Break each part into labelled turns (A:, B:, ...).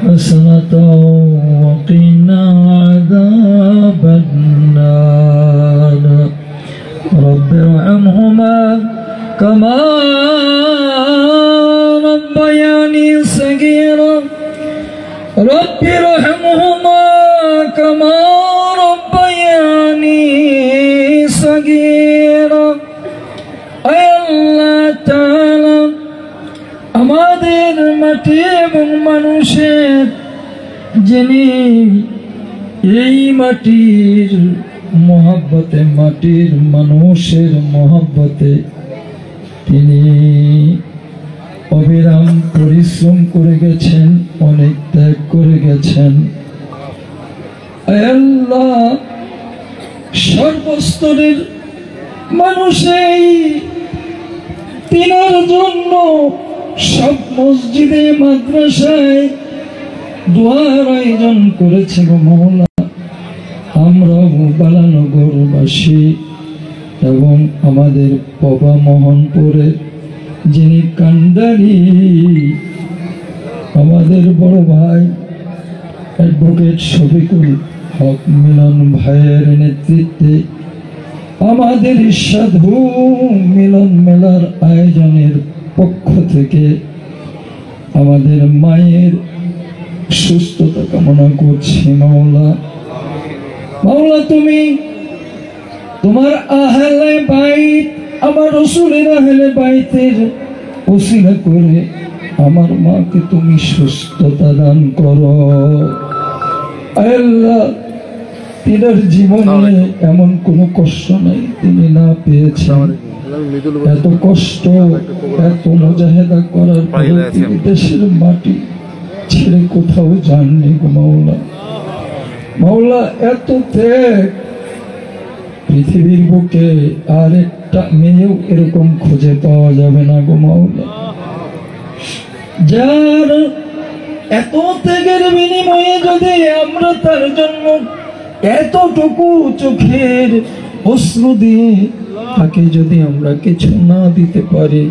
A: حسنة وقنا عذاب النار رب ارحمهما كما ربياني صغيرا رب ارحمهما كما ربياني صغيرا اي الله تعالى আমাদের মাটি এবং মানুষের যিনি এই মাটির মহব্বতে মাটির মানুষের মহব্বতে তিনি অবিরাম পরিশ্রম করে গেছেন, অনেক ত্যাগ করে গেছেন। আল্লাহ সর্বস্তরের মানুষের তিনার জন্য সব মসজিদে মাদ্রাসায় দোয়ার আয়োজন করেছে গো মওলা। আমরা বালানগরবাসী এবং আমাদের পবা মোহনপুরের যিনি কান্ডারি আমাদের বড় ভাই অ্যাডভোকেট শফিকুল হক মিলন ভাইয়ের নেতৃত্বে আমাদের সাধু মিলন মেলার আয়োজনের পক্ষ থেকে আমাদের মায়ের সুস্থতা কামনা করছি। মাওলা মাওলা তুমি তোমার আহলে বাইত আমার রাসূলের আহলে বাইতের ওসিলা করে আমার মাকে তুমি সুস্থতা দান করো। আল্লাহ তিনার জীবনে এমন কোনো কষ্ট নাই তিনি না পেয়েছেন। এত কষ্ট এত মুজাহিদা করার পরে তিনি দেশের মাটি ছেড়ে কোথাও যাননি গো মাওলা। মাওলা এত ত্যাগ পৃথিবীর বুকে আর একটা মেয়েও এরকম খুঁজে পাওয়া যাবে না গো মাওলা। যার এত ত্যাগের বিনিময়ে যদি আমরা তার জন্য এতটুকু চোখের অশ্রু দিয়ে তাকে যদি আমরা কিছু না দিতে পারি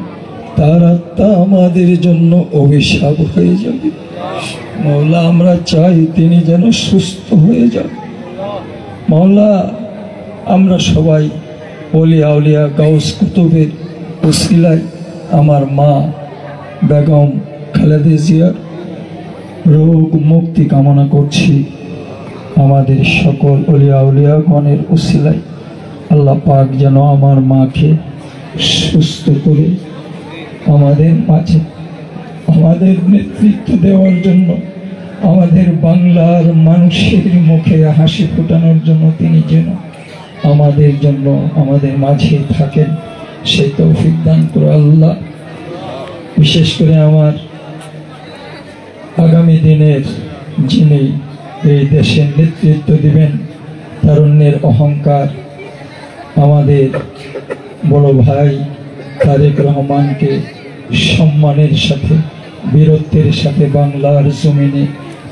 A: তার আত্মা আমাদের জন্য অভিশাপ হয়ে যাবে। মাওলা আমরা চাই তিনি যেন সুস্থ হয়ে যান। মাওলা আমরা সবাই ওলিয়া আউলিয়া গাউস কুতুবের ওসিলায় আমার মা বেগম খালেদা জিয়ার রোগ মুক্তি কামনা করছি। আমাদের সকল ওলিয়া আউলিয়া গণের ওসিলায় আল্লাহ পাক যেন আমার মাকে সুস্থ করে আমাদের মাঝে আমাদের নেতৃত্ব দেওয়ার জন্য আমাদের বাংলার মানুষের মুখে হাসি ফোটানোর জন্য তিনি যেন আমাদের জন্য আমাদের মাঝে থাকেন সেই তৌফিক দান করে আল্লাহ। বিশেষ করে আমার আগামী দিনের যিনি এই দেশের নেতৃত্ব দিবেন তারুণ্যের অহংকার আমাদের বড় ভাই তারেক রহমানকে সম্মানের সাথে বীরত্বের সাথে বাংলার জমিনে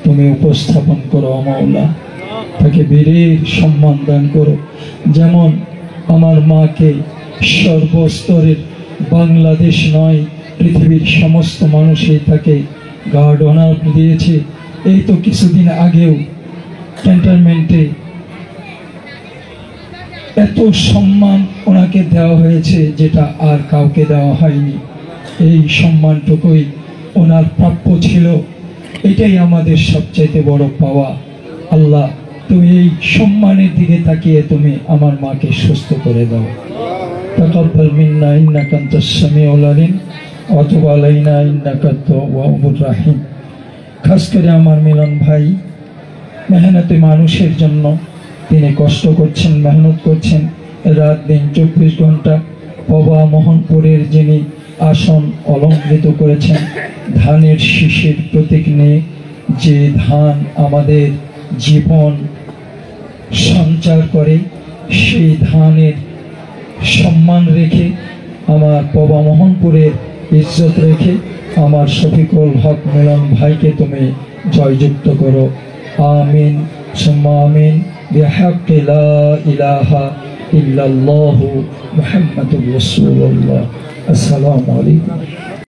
A: তুমি উপস্থাপন করো মাওলা। তাকে বীরের সম্মান দান করো। যেমন আমার মাকে সর্বস্তরের বাংলাদেশ নয় পৃথিবীর সমস্ত মানুষই তাকে গার্ড অনার দিয়েছে। এই তো কিছুদিন আগেও ক্যান্টনমেন্টে এত সম্মান ওনাকে দেওয়া হয়েছে যেটা আর কাউকে দেওয়া হয়নি। এই সম্মানটুকুই ওনার প্রাপ্য ছিল। এটাই আমাদের সবচাইতে বড় পাওয়া। আল্লাহ তুমি এই সম্মানের দিকে তাকিয়ে তুমি আমার মাকে সুস্থ করে দাও। তাকাব্বাল মিন্না ইন্নাকা আনতাস সামিউল আলিম ওয়া তুব আলাইনা ইন্নাকা আত-তাওয়াবুর রাহিম। খাস করে আমার মিলন ভাই মেহনতে মানুষের জন্য তিনি কষ্ট করছেন, মেহনত করছেন রাত দিন 24 ঘন্টা। পবা মোহনপুরের যিনি আসন অলঙ্কৃত করেছেন ধানের শীষের প্রতীক নিয়ে, যে ধান আমাদের জীবন সঞ্চার করে সেই ধানের সম্মান রেখে আমার পবা মোহনপুরের ইজ্জত রেখে আমার শফিকুল হক মিলন ভাইকে তুমি জয়যুক্ত করো। আমিন সুম্মা আমিন বিহাক্কি লা ইলাহা ইল্লাল্লাহু মুহাম্মাদুর রাসূলুল্লাহ। আসসালামু আলাইকুম।